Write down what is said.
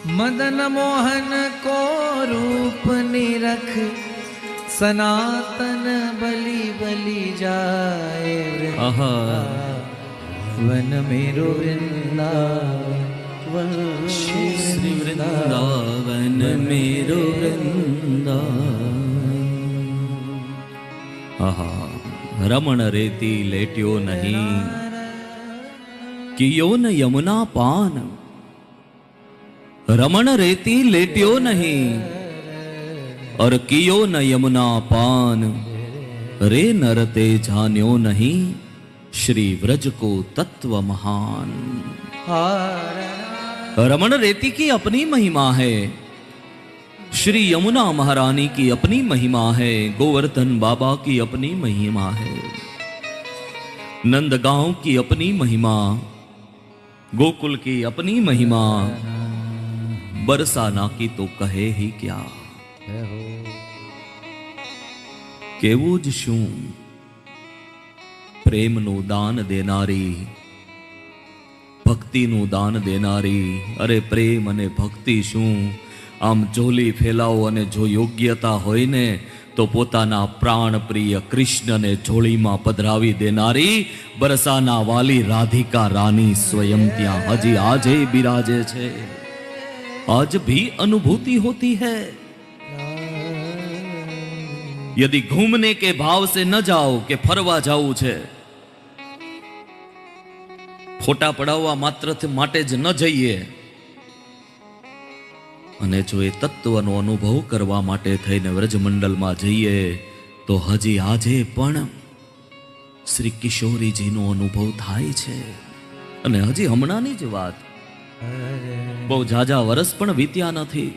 मदन मोहन को रूप निरख सनातन बलि बलि जाए वन मेरो वृंदावन श्री वृंदावन मेरो वृंदावन। रमण रेती लेट्यो नहीं कियो न यमुना पान। रमण रेती लेट्यो नहीं और कियो न यमुना पान। रे नरते जान्यो नहीं श्री व्रज को तत्व महान। रमण रेती की अपनी महिमा है, श्री यमुना महारानी की अपनी महिमा है, गोवर्धन बाबा की अपनी महिमा है, नंदगांव की अपनी महिमा, गोकुल की अपनी महिमा, बरसाना की तो कहे ही क्या। केवू ज शू प्रेमनु दान देनारी, भक्तिनु दान देनारी। अरे प्रेम अने भक्ति शू, आम झोली फैलाओ अने जो योग्यता होय ने तो पोताना प्राण प्रिय कृष्ण ने झोली में पधरावी देनारी बरसाना वाली राधिका रानी स्वयं त्या हजी आजे बिराजे छे। आज भी अनुभूति होती है। यदि घूमने के भाव से न जाओ के फरवा जाऊ छे, फोटा पड़ावा मात्र माटे ज न जईए अने जो ए तत्वनो अनुभव करवा माटे थईने व्रजमंडल में जईए तो हजी आजे पण श्री किशोरीजीनो अनुभव थाय छे। अने हजी हमणानी ज वात, बहु जाजा वरस पण वीत्या नथी।